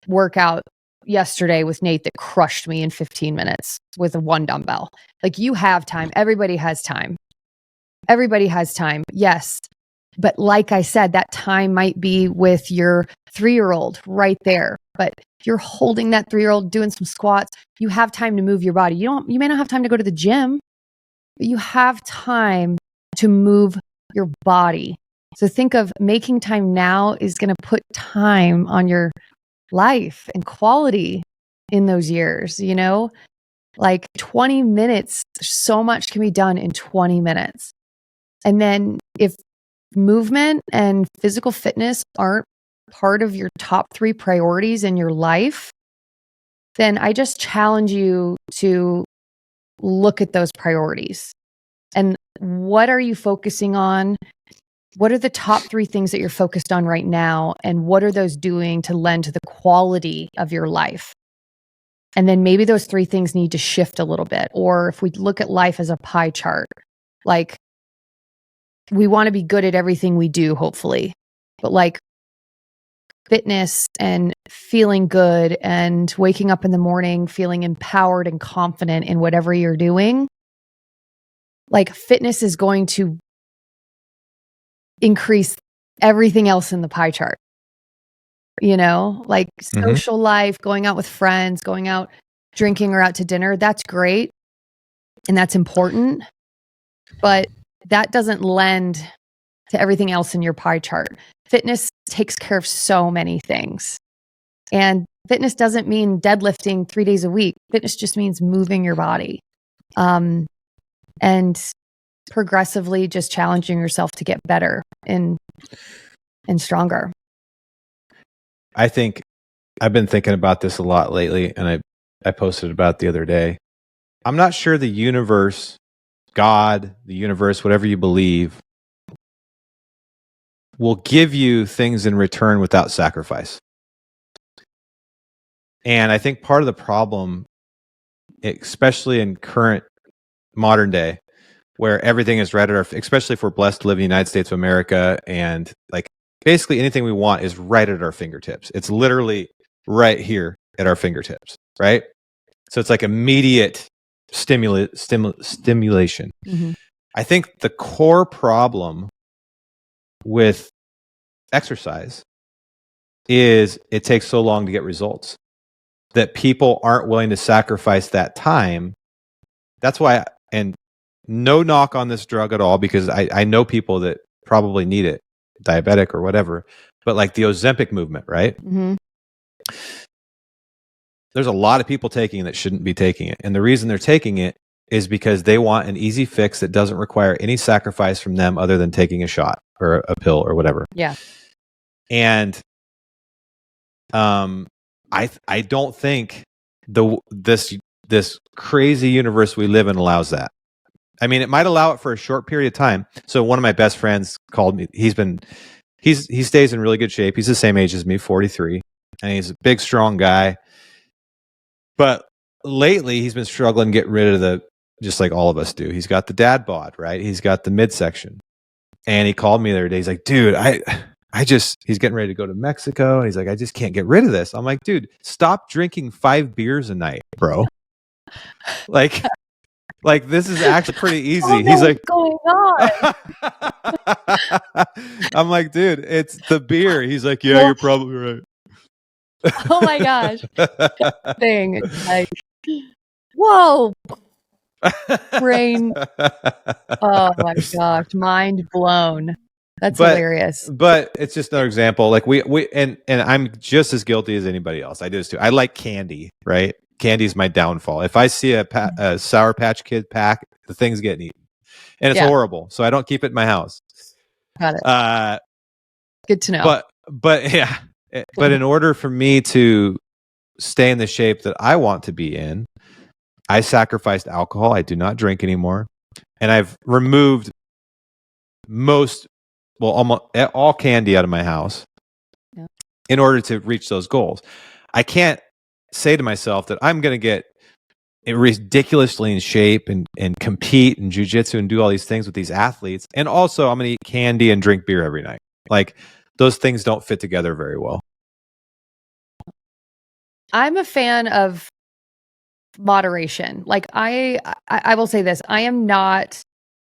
workout yesterday with Nate that crushed me in 15 minutes with one dumbbell. Like, you have time. Everybody has time. Everybody has time. Yes. But like I said, that time might be with your 3-year-old right there. But if you're holding that 3-year-old doing some squats, you have time to move your body. You may not have time to go to the gym, but you have time to move your body. So think of making time now is going to put time on your life and quality in those years, like 20 minutes, so much can be done in 20 minutes. And then if movement and physical fitness aren't part of your top 3 priorities in your life, then I just challenge you to look at those priorities. And what are you focusing on? What are the top 3 things that you're focused on right now? And what are those doing to lend to the quality of your life? And then maybe those 3 things need to shift a little bit. Or if we look at life as a pie chart, like, we want to be good at everything we do, hopefully. But like fitness and feeling good and waking up in the morning feeling empowered and confident in whatever you're doing, like, fitness is going to increase everything else in the pie chart. Like social life, going out with friends, going out drinking or out to dinner, that's great. And that's important. But that doesn't lend to everything else in your pie chart. Fitness takes care of so many things. And fitness doesn't mean deadlifting 3 days a week. Fitness just means moving your body. And progressively just challenging yourself to get better and stronger. I think I've been thinking about this a lot lately, and I posted about it the other day. I'm not sure the universe, God, the universe, whatever you believe, will give you things in return without sacrifice. And I think part of the problem, especially in current modern day, where everything is right at our, especially if we're blessed to live in the United States of America, and like basically anything we want is right at our fingertips. It's literally right here at our fingertips, right? So it's like immediate stimulation. I think the core problem with exercise is it takes so long to get results that people aren't willing to sacrifice that time. That's why, and no knock on this drug at all, because I know people that probably need it, diabetic or whatever, but like the Ozempic movement, right? There's a lot of people taking it that shouldn't be taking it. And the reason they're taking it is because they want an easy fix that doesn't require any sacrifice from them other than taking a shot or a pill or whatever. Yeah. And I don't think this crazy universe we live in allows that. I mean, it might allow it for a short period of time. So one of my best friends called me. He stays in really good shape. He's the same age as me, 43, and he's a big, strong guy. But lately, he's been struggling getting rid of just like all of us do. He's got the dad bod, right? He's got the midsection. And he called me the other day. He's like, dude, he's getting ready to go to Mexico. And he's like, I just can't get rid of this. I'm like, dude, stop drinking 5 beers a night, bro. Like this is actually pretty easy. He's like, what's going on? I'm like, dude, it's the beer. He's like, yeah, you're probably right. Oh my gosh. Thing. Like, whoa. Brain. Oh my gosh. Mind blown. That's hilarious. But it's just another example. Like and I'm just as guilty as anybody else. I do this too. I like candy, right? Candy's my downfall. If I see a Sour Patch Kid pack, the thing's getting eaten. And it's horrible. So I don't keep it in my house. Got it. Good to know. But yeah. But in order for me to stay in the shape that I want to be in, I sacrificed alcohol. I do not drink anymore. And I've removed almost all candy out of my house in order to reach those goals. I can't say to myself that I'm going to get ridiculously in shape and compete in jiu-jitsu and do all these things with these athletes. And also I'm going to eat candy and drink beer every night. Like, those things don't fit together very well. I'm a fan of moderation. Like, I will say this. I am not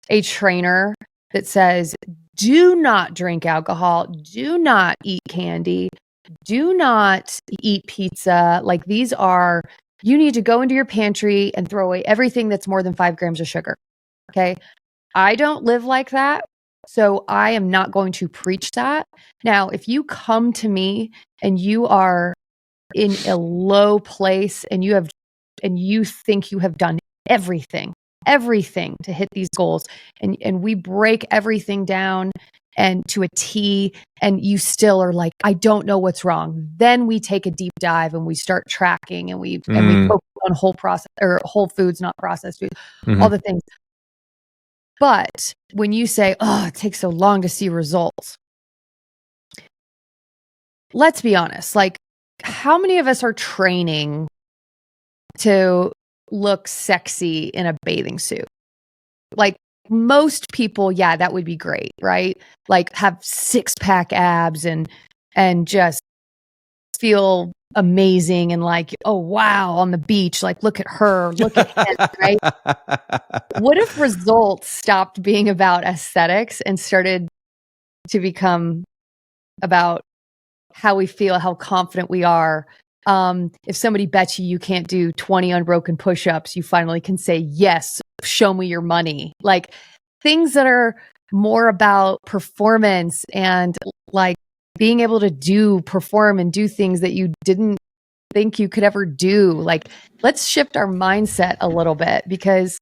a trainer that says, do not drink alcohol, do not eat candy, do not eat pizza. Like, these are, you need to go into your pantry and throw away everything that's more than 5 grams of sugar. Okay. I don't live like that. So I am not going to preach that. Now, if you come to me and you are in a low place and you think you have done everything to hit these goals, and we break everything down and to a T, and you still are like, I don't know what's wrong. Then we take a deep dive and we start tracking, and we focus on whole foods, not processed food, all the things. But when you say, oh, it takes so long to see results, let's be honest. Like, how many of us are training to look sexy in a bathing suit? Like, most people, yeah, that would be great, right? Like, have 6-pack abs and just feel amazing and like, oh wow, on the beach, like, look at her, look at him, right? What if results stopped being about aesthetics and started to become about how we feel, how confident we are? If somebody bets you can't do 20 unbroken push-ups, you finally can say, yes, show me your money. Like, things that are more about performance and like being able to perform and do things that you didn't think you could ever do. Like, let's shift our mindset a little bit, because,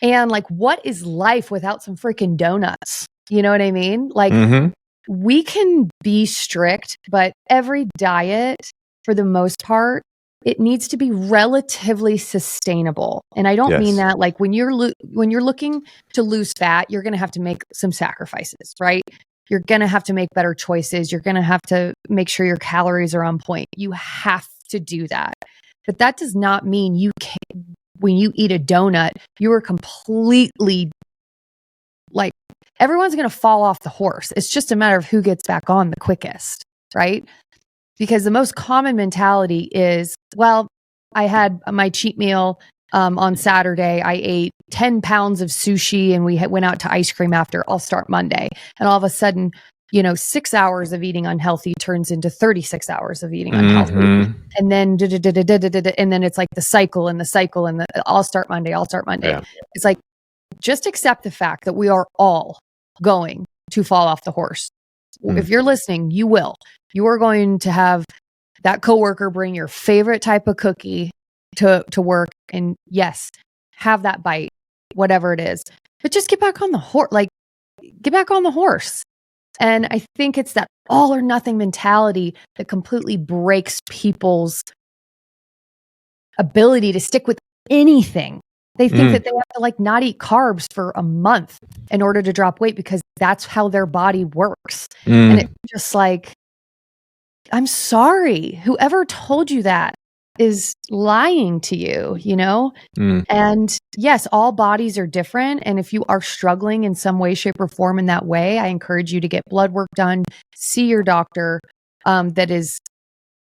and like, what is life without some freaking donuts? You know what I mean? Like, we can be strict, but every diet, for the most part, it needs to be relatively sustainable. And I don't mean that like when you're looking to lose fat, you're going to have to make some sacrifices, right? You're going to have to make better choices. You're going to have to make sure your calories are on point. You have to do that. But that does not mean you can't, when you eat a donut, you are completely like, everyone's going to fall off the horse. It's just a matter of who gets back on the quickest, right? Because the most common mentality is, well, I had my cheat meal on Saturday. I ate 10 pounds of sushi and we went out to ice cream after. I'll start Monday. And all of a sudden, 6 hours of eating unhealthy turns into 36 hours of eating unhealthy. And then, and then it's like the cycle and the I'll start Monday. Yeah. It's like, just accept the fact that we are all going to fall off the horse. If you're listening, you will. You are going to have that coworker bring your favorite type of cookie to work, and yes, have that bite, whatever it is. But just get back on the horse. Like, get back on the horse. And I think it's that all or nothing mentality that completely breaks people's ability to stick with anything. They think that they have to like not eat carbs for a month in order to drop weight because that's how their body works. And it's just like, I'm sorry, whoever told you that is lying to you, And yes, all bodies are different. And if you are struggling in some way, shape, or form in that way, I encourage you to get blood work done, see your doctor.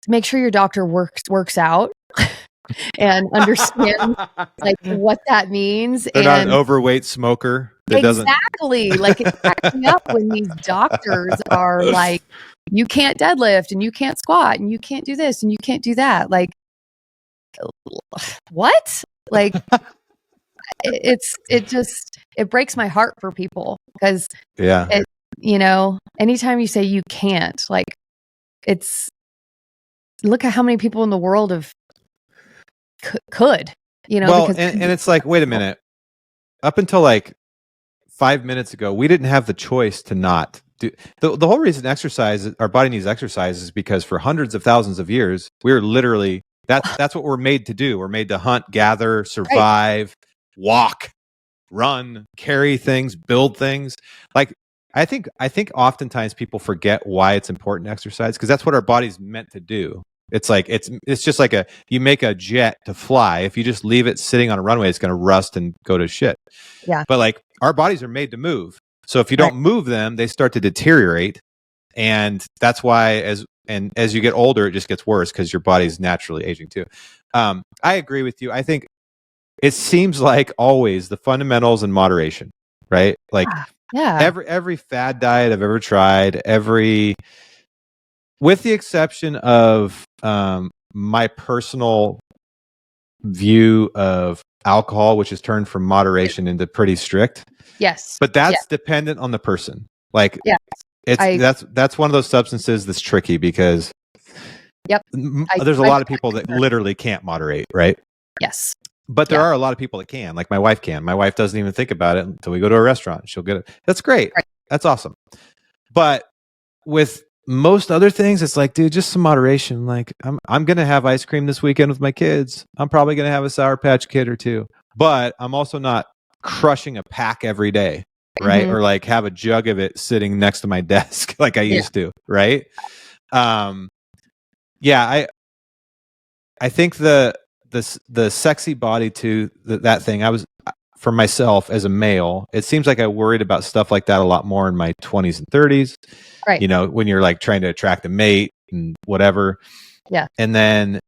Make sure your doctor works out. And understand like what that means. They're not an overweight smoker. Exactly. Like, it's cracking up when these doctors are like, you can't deadlift and you can't squat and you can't do this and you can't do that. Like, what? Like, it breaks my heart for people because anytime you say you can't, like, look at how many people in the world have could, well, and it's like, wait a minute, up until like 5 minutes ago, we didn't have the choice to not do the whole reason our body needs exercise is because for hundreds of thousands of years, we were literally That's what we're made to do. We're made to hunt, gather, survive, walk, run, carry things, build things. Like I think oftentimes people forget why it's important to exercise, because that's what our body's meant to do. It's like it's just like you make a jet to fly. If you just leave it sitting on a runway, it's going to rust and go to shit. Yeah. But like our bodies are made to move. So if you don't move them, they start to deteriorate. And that's why as you get older, it just gets worse because your body's naturally aging too. I agree with you. I think it seems like always the fundamentals and moderation, right? Like every fad diet I've ever tried, with the exception of my personal view of alcohol, which has turned from moderation into pretty strict. Yes. But that's dependent on the person. Like that's one of those substances that's tricky because there's a lot of people that literally can't moderate, right? Yes. But there are a lot of people that can. Like my wife can. My wife doesn't even think about it until we go to a restaurant. She'll get it. That's great. Right. That's awesome. But with most other things, it's like, dude, just some moderation. Like I'm gonna have ice cream this weekend with my kids. I'm probably gonna have a Sour Patch Kid or two. But I'm also not crushing a pack every day, right? Or like have a jug of it sitting next to my desk like I used to, right? I think the sexy body to that thing, for myself as a male, it seems like I worried about stuff like that a lot more in my 20s and 30s. Right. You know, when you're like trying to attract a mate and whatever. Yeah. And then,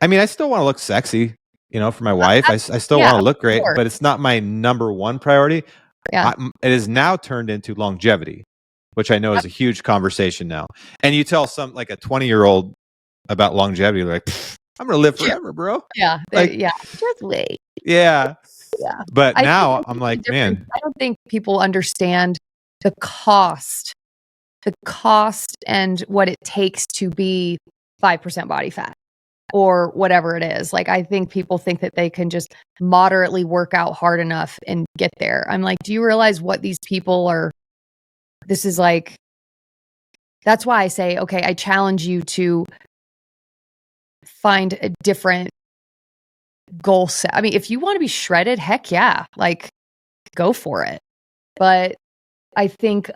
I mean, I still want to look sexy, you know, for my wife. I still want to look great, but it's not my number one priority. Yeah. It is now turned into longevity, which I know is a huge conversation now. And you tell like a 20-year-old about longevity, like, I'm going to live forever, bro. Yeah. Like, just wait. Yeah. Yeah. But now I'm like, man, I don't think people understand the cost and what it takes to be 5% body fat or whatever it is. Like, I think people think that they can just moderately work out hard enough and get there. I'm like, do you realize what these people are? This is like, that's why I say, okay, I challenge you to find a different goal set. I mean, if you want to be shredded, heck yeah, like go for it. But I think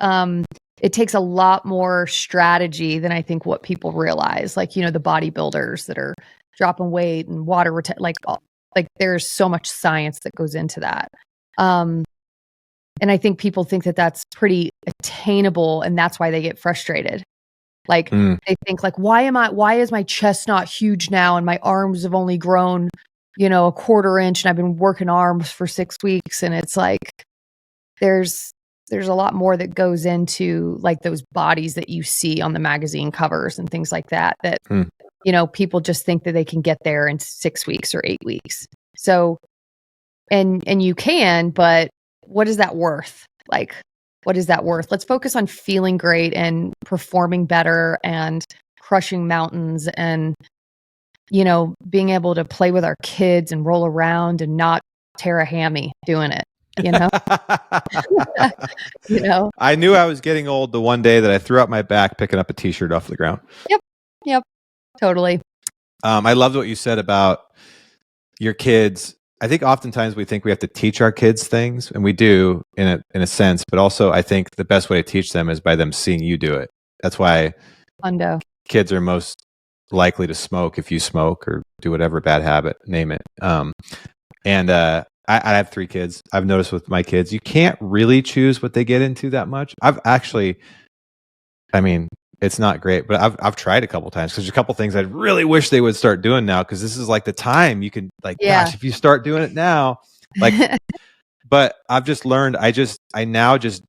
it takes a lot more strategy than I think what people realize. Like, you know, the bodybuilders that are dropping weight and water like there's so much science that goes into that. And I think people think that that's pretty attainable, and that's why they get frustrated. Like they think like, why is my chest not huge now and my arms have only grown, you know, a quarter inch and I've been working arms for 6 weeks? And it's like, there's a lot more that goes into like those bodies that you see on the magazine covers and things like that, you know, people just think that they can get there in 6 weeks or 8 weeks. So, and you can, but what is that worth? Like, what is that worth? Let's focus on feeling great and performing better and crushing mountains and, you know, being able to play with our kids and roll around and not tear a hammy doing it. You know, you know, I knew I was getting old the one day that I threw out my back picking up a t-shirt off the ground. Yep. Totally. I loved what you said about your kids. I think oftentimes we think we have to teach our kids things, and we do in a sense, but also I think the best way to teach them is by them seeing you do it. That's why kids are most likely to smoke if you smoke or do whatever bad habit, name it. I have 3 kids. I've noticed with my kids, you can't really choose what they get into that much. I mean, it's not great, but I've tried a couple times because there's a couple things I really wish they would start doing now, because this is like the time you can gosh, if you start doing it now, like. But I've just learned. I now just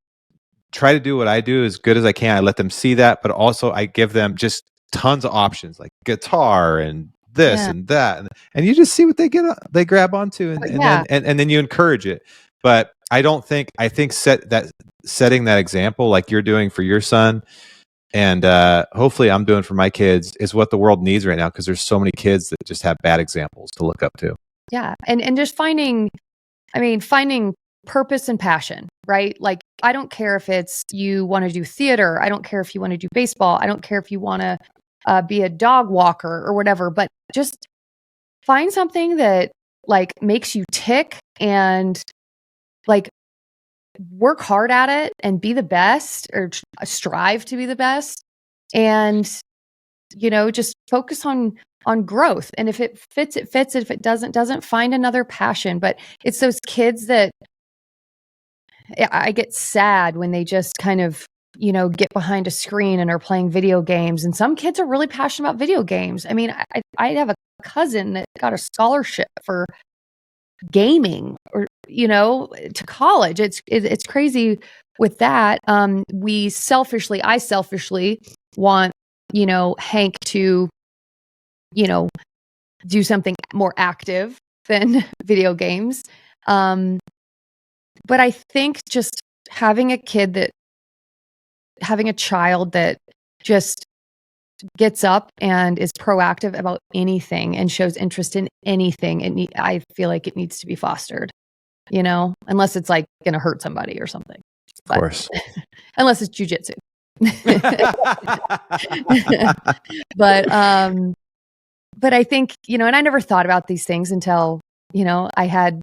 try to do what I do as good as I can. I let them see that, but also I give them just tons of options like guitar and this and that, and you just see what they grab onto, and then you encourage it. But I think setting that example like you're doing for your son, and hopefully I'm doing for my kids, is what the world needs right now, because there's so many kids that just have bad examples to look up to. Yeah, and just finding purpose and passion, right? Like, I don't care if it's you want to do theater, I don't care if you want to do baseball, I don't care if you want to be a dog walker or whatever, but just find something that like makes you tick and like work hard at it and be the best or strive to be the best. And, just focus on growth. And if it fits, it fits. If it doesn't, find another passion. But it's those kids that I get sad when they just kind of, get behind a screen and are playing video games. And some kids are really passionate about video games. I mean, I have a cousin that got a scholarship for gaming or, to college. It's crazy with that. I selfishly want, Hank to, do something more active than video games. But I think just having a child that just gets up and is proactive about anything and shows interest in anything, I feel like it needs to be fostered, unless it's like going to hurt somebody or something. Of course. Unless it's jujitsu. But I think, and I never thought about these things until, I had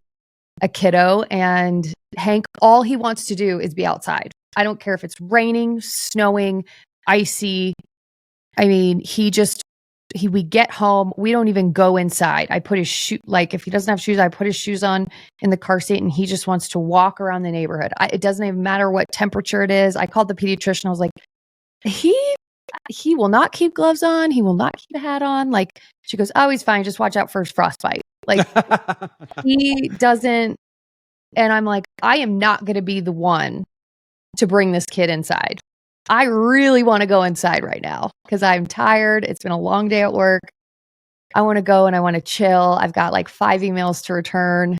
a kiddo, and Hank, all he wants to do is be outside. I don't care if it's raining, snowing, icy. I mean, we get home, we don't even go inside. I put his shoe, like if he doesn't have shoes, I put his shoes on in the car seat and he just wants to walk around the neighborhood. It doesn't even matter what temperature it is. I called the pediatrician. I was like, he will not keep gloves on. He will not keep a hat on. Like, she goes, oh, he's fine. Just watch out for his frostbite. Like he doesn't. And I'm like, I am not going to be the one to bring this kid inside. I really want to go inside right now because I'm tired. It's been a long day at work. I want to go and I want to chill. I've got like 5 emails to return.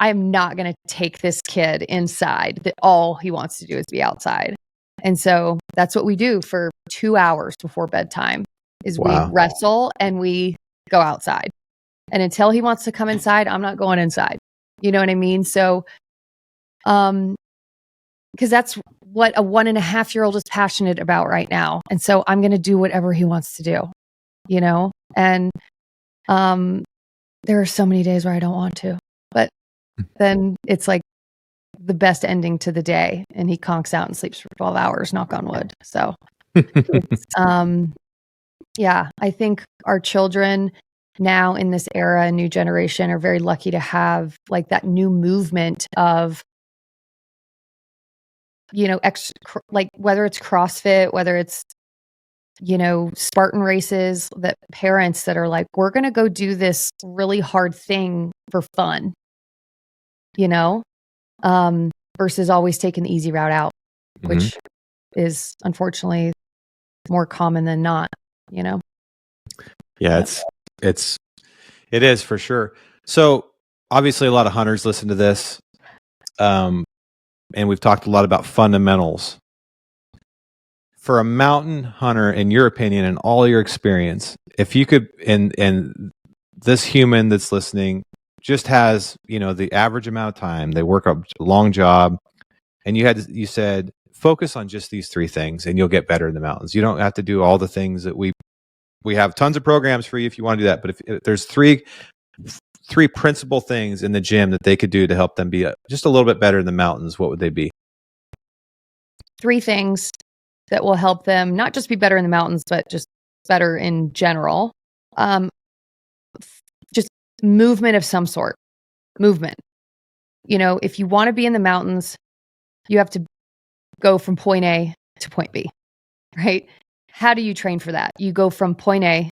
I am not going to take this kid inside that all he wants to do is be outside. And so that's what we do for 2 hours before bedtime is we wrestle and we go outside. And until he wants to come inside, I'm not going inside. You know what I mean? So, because that's what a 1.5-year-old is passionate about right now. And so I'm going to do whatever he wants to do, and there are so many days where I don't want to, but then it's like the best ending to the day and he conks out and sleeps for 12 hours, knock on wood. So, yeah, I think our children now in this era, new generation, are very lucky to have like that new movement of, like whether it's CrossFit, whether it's, Spartan races, that parents that are like, we're going to go do this really hard thing for fun, versus always taking the easy route out, which is unfortunately more common than not, Yeah, it is for sure. So obviously a lot of hunters listen to this. And we've talked a lot about fundamentals. For a mountain hunter, in your opinion and all your experience, if you could, and this human that's listening just has, the average amount of time, they work a long job, and you said, focus on just these 3 things and you'll get better in the mountains. You don't have to do all the things that we have tons of programs for you if you want to do that. But if there's three principal things in the gym that they could do to help them be just a little bit better in the mountains, what would they be? 3 things that will help them not just be better in the mountains, but just better in general. Just movement of some sort. Movement. If you want to be in the mountains, you have to go from point A to point B, right? How do you train for that? You go from point A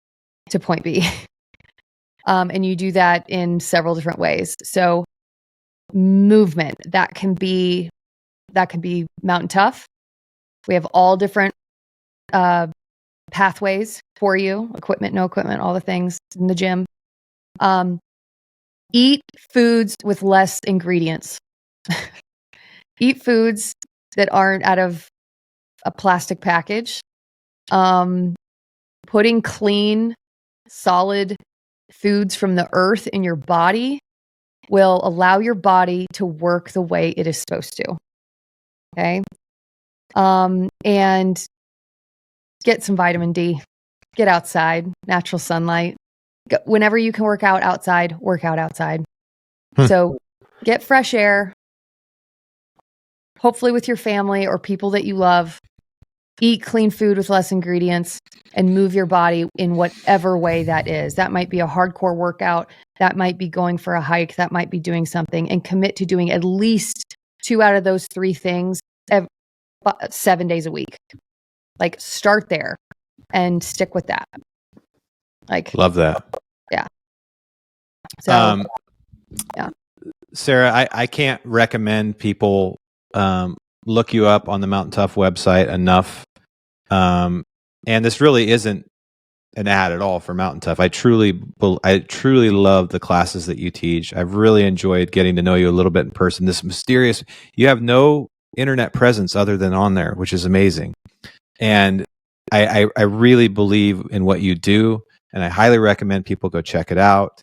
to point B. And you do that in several different ways. So movement, that can be Mountain Tough. We have all different pathways for you, equipment, no equipment, all the things in the gym. Eat foods with less ingredients. Eat foods that aren't out of a plastic package. Putting clean, solid foods from the earth in your body will allow your body to work the way it is supposed to. Okay. And get some vitamin D, get outside, natural sunlight, whenever you can work out outside, work out outside. Hmm. So get fresh air, hopefully with your family or people that you love. Eat clean food with less ingredients and move your body in whatever way that is. That might be a hardcore workout. That might be going for a hike. That might be doing something, and commit to doing at least 2 out of those 3 things 7 days a week. Like, start there and stick with that. Like, love that. Yeah. So, yeah. Sarah, I can't recommend people look you up on the Mountain Tough website enough. And this really isn't an ad at all for Mountain Tough. I truly love the classes that you teach. I've really enjoyed getting to know you a little bit in person. This mysterious, you have no internet presence other than on there, which is amazing. And I really believe in what you do, and I highly recommend people go check it out.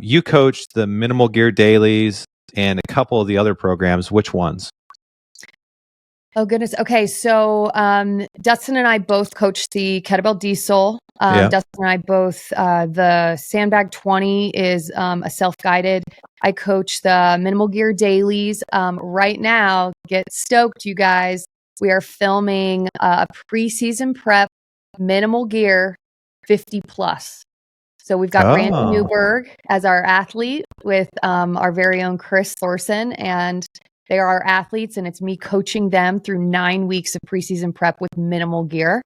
You coach the Minimal Gear Dailies and a couple of the other programs. Which ones? Oh, goodness. Okay. So Dustin and I both coach the Kettlebell Diesel. Dustin and I both, the Sandbag 20 is a self-guided. I coach the Minimal Gear Dailies. Right now, get stoked, you guys. We are filming a preseason prep Minimal Gear 50 plus. So we've got Randy Newberg as our athlete with our very own Chris Thorson, and they are our athletes, and it's me coaching them through 9 weeks of preseason prep with minimal gear.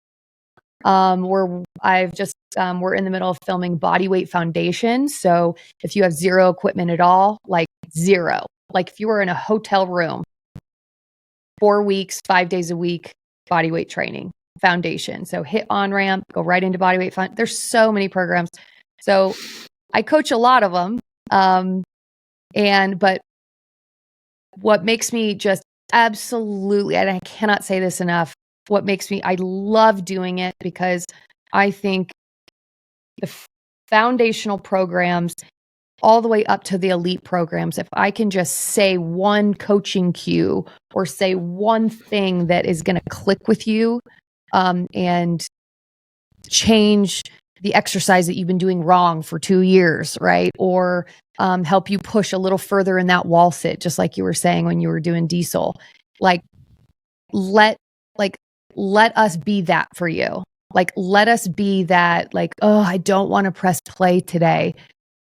We're in the middle of filming Bodyweight Foundation. So if you have zero equipment at all, like zero, like if you were in a hotel room, 4 weeks, 5 days a week, bodyweight training foundation. So hit on ramp, go right into bodyweight fund. There's so many programs. So I coach a lot of them. But what makes me just absolutely, and I cannot say this enough, I love doing it because I think the foundational programs all the way up to the elite programs, if I can just say one coaching cue or say one thing that is going to click with you and change the exercise that you've been doing wrong for 2 years, right? Or help you push a little further in that wall sit, just like you were saying when you were doing diesel. Like, let us be that for you. Like, let us be that, like, oh, I don't want to press play today.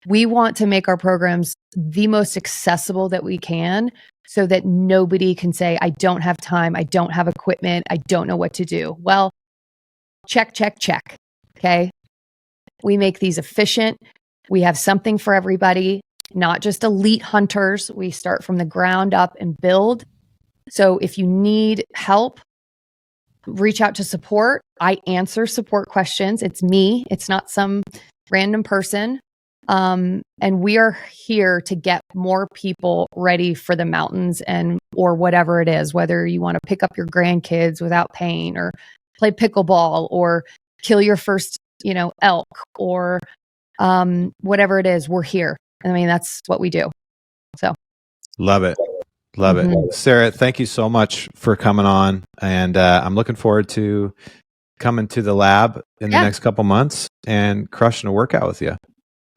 We want to make our programs the most accessible that we can so that nobody can say, I don't have time, I don't have equipment, I don't know what to do. Well, check. Okay. We make these efficient. We have something for everybody, not just elite hunters. We start from the ground up and build. So if you need help, reach out to support. I answer support questions. It's me. It's not some random person. And we are here to get more people ready for the mountains or whatever it is, whether you want to pick up your grandkids without pain or play pickleball or kill your first, elk or whatever it is, we're here. I mean, that's what we do. So love it. Love it. Sarah, thank you so much for coming on. And I'm looking forward to coming to the lab in the next couple months and crushing a workout with you.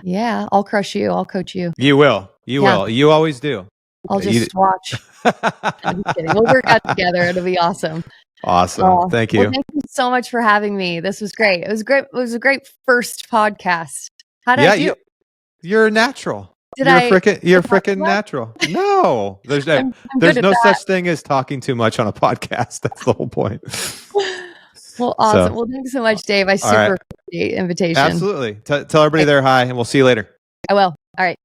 Yeah, I'll crush you. I'll coach you. You will. You will. You always do. I'll just watch. I'm just kidding. We'll work out together. It'll be awesome. Awesome. Thank you. Well, thank you so much for having me. This was great. It was great. It was a great first podcast. How did I do? You're natural. You're freaking natural. No, there's no such thing as talking too much on a podcast. That's the whole point. Well, awesome. Well, thanks so much, Dave. I super appreciate the invitation. Absolutely. Tell everybody there hi, and we'll see you later. I will. All right.